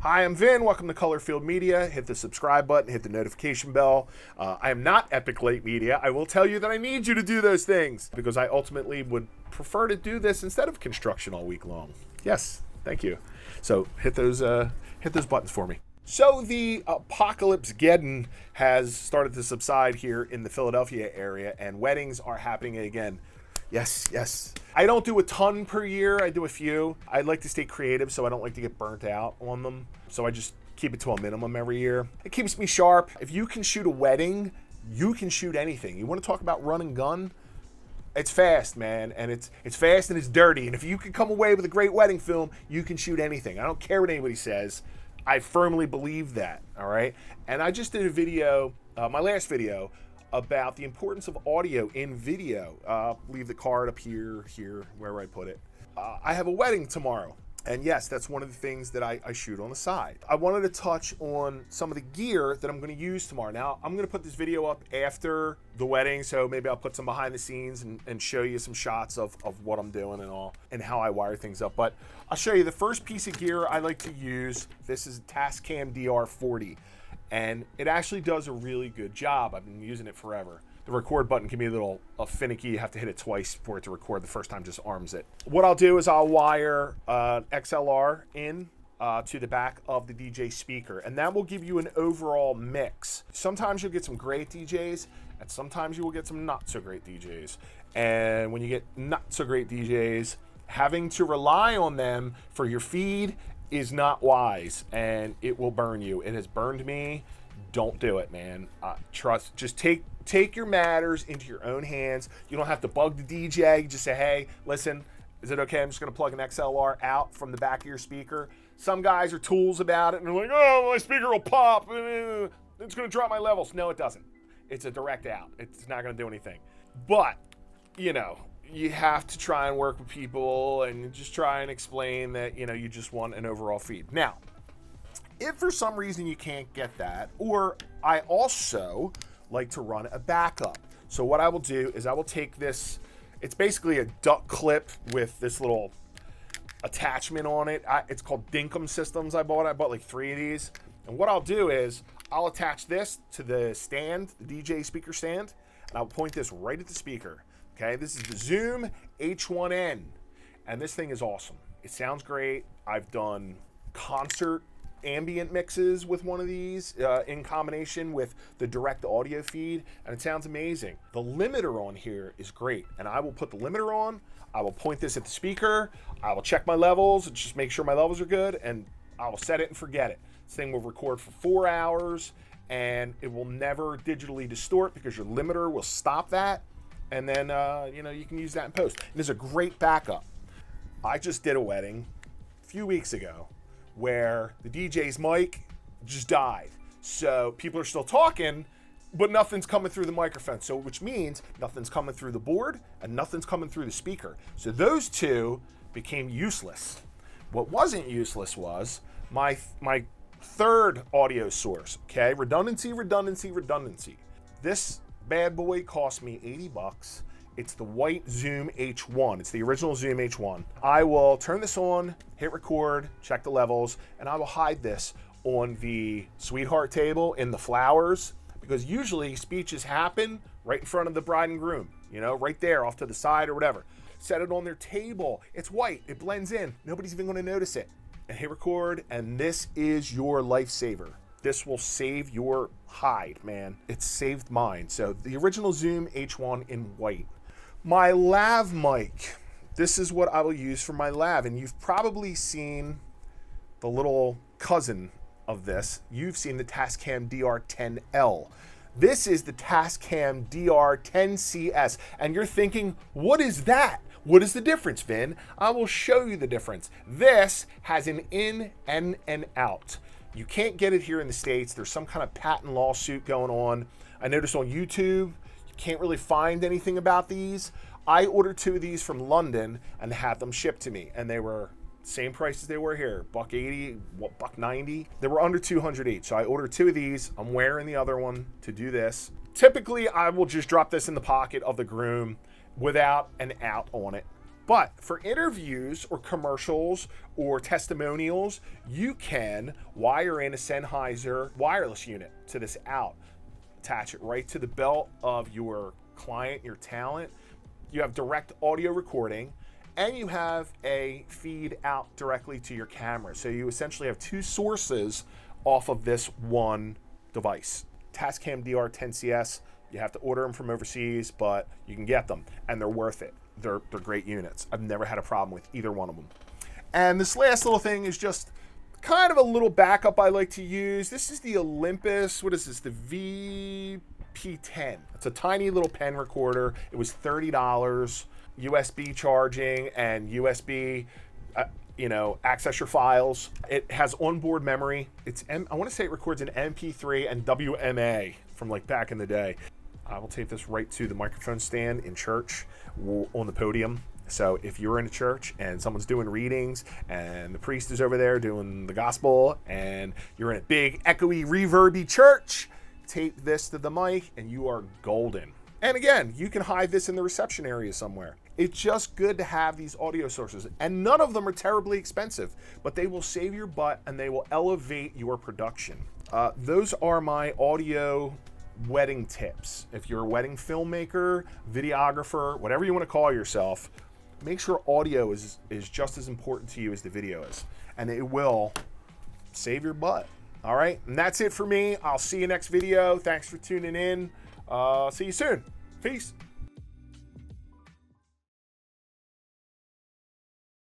Hi, I'm Vin. Welcome to Colorfield Media. Hit the subscribe button, hit the notification bell. I am not Epic Late Media. I will tell you that I need you to do those things because I ultimately would prefer to do this instead of construction all week long. Yes, thank you. So hit those buttons for me. So the apocalypse-geddon has started to subside here in the Philadelphia area, and weddings are happening again. Yes. I don't do a ton per year. I do a few. I like to stay creative, so I don't like to get burnt out on them. So I just keep it to a minimum every year. It keeps me sharp. If you can shoot a wedding, you can shoot anything. You want to talk about run and gun? It's fast, man, and it's fast and it's dirty. And if you can come away with a great wedding film, you can shoot anything. I don't care what anybody says. I firmly believe that, all right? And I just did a video, my last video, about the importance of audio in video. Leave the card up here, wherever I put it. I have a wedding tomorrow, and yes, that's one of the things that I shoot on the side. I wanted to touch on some of the gear that I'm going to use tomorrow. Now, I'm going to put this video up after the wedding, so maybe I'll put some behind the scenes and show you some shots of what I'm doing and all, and how I wire things up. But I'll show you the first piece of gear I like to use. This is a Tascam DR40. And it actually does a really good job. I've been using it forever. The record button can be a little finicky. You have to hit it twice for it to record. The first time just arms it. What I'll do is I'll wire XLR in to the back of the DJ speaker, and that will give you an overall mix. Sometimes you'll get some great DJs, and sometimes you will get some not so great DJs. And when you get not so great DJs, having to rely on them for your feed is not wise, and it will burn you. It has burned me. Don't do it, man. Trust. Just take your matters into your own hands. You don't have to bug the DJ. Just say, hey, listen, is it okay? I'm just going to plug an XLR out from the back of your speaker. Some guys are tools about it, and they're like, oh, my speaker will pop. It's going to drop my levels. No, it doesn't. It's a direct out. It's not going to do anything. But, you know, you have to try and work with people and just try and explain that, you know, you just want an overall feed. Now, if for some reason you can't get that, or I also like to run a backup. So what I will do is I will take this, it's basically a duck clip with this little attachment on it. It's called Dinkum Systems. I bought like 3 of these. And what I'll do is I'll attach this to the stand, the DJ speaker stand, and I'll point this right at the speaker. Okay, this is the Zoom H1N, and this thing is awesome. It sounds great. I've done concert ambient mixes with one of these in combination with the direct audio feed, and it sounds amazing. The limiter on here is great, and I will put the limiter on. I will point this at the speaker. I will check my levels and just make sure my levels are good, and I will set it and forget it. This thing will record for 4 hours, and it will never digitally distort because your limiter will stop that. And then, you know, you can use that in post. And it's a great backup. I just did a wedding a few weeks ago where the DJ's mic just died. So people are still talking, but nothing's coming through the microphone. So which means nothing's coming through the board and nothing's coming through the speaker. So those two became useless. What wasn't useless was my third audio source, okay? Redundancy. This bad boy cost me $80. It's the white Zoom H1. It's the original Zoom H1. I will turn this on, hit record, check the levels, and I will hide this on the sweetheart table in the flowers, because usually speeches happen right in front of the bride and groom, you know, right there off to the side or whatever. Set it on their table. It's white. It blends in. Nobody's even going to notice it. And hit record, and this is your lifesaver. This will save your hide, man. It saved mine. So the original Zoom H1 in white. My lav mic. This is what I will use for my lav. And you've probably seen the little cousin of this. You've seen the Tascam DR10L. This is the Tascam DR10CS. And you're thinking, what is that? What is the difference, Vin? I will show you the difference. This has an in and an out. You can't get it here in the States. There's some kind of patent lawsuit going on. I noticed on YouTube, you can't really find anything about these. I ordered 2 of these from London and had them shipped to me, and they were same price as they were here, $180, $190. They were under $200 each. So I ordered 2 of these. I'm wearing the other one to do this. Typically, I will just drop this in the pocket of the groom without an out on it. But for interviews or commercials or testimonials, you can wire in a Sennheiser wireless unit to this out. Attach it right to the belt of your client, your talent. You have direct audio recording, and you have a feed out directly to your camera. So you essentially have two sources off of this one device. Tascam DR10CS, you have to order them from overseas, but you can get them, and they're worth it. They're great units. I've never had a problem with either one of them. And this last little thing is just kind of a little backup I like to use. This is the Olympus, what is this? The VP10. It's a tiny little pen recorder. It was $30, USB charging and USB, access your files. It has onboard memory. I want to say it records an MP3 and WMA from like back in the day. I will tape this right to the microphone stand in church on the podium. So if you're in a church and someone's doing readings and the priest is over there doing the gospel and you're in a big echoey reverby church, tape this to the mic and you are golden. And again, you can hide this in the reception area somewhere. It's just good to have these audio sources, and none of them are terribly expensive, but they will save your butt and they will elevate your production. Those are my audio wedding tips. If you're a wedding filmmaker, videographer, whatever you want to call yourself, make sure audio is just as important to you as the video is, and it will save your butt. All right, and that's it for me. I'll see you next video. Thanks for tuning in. See you soon. Peace.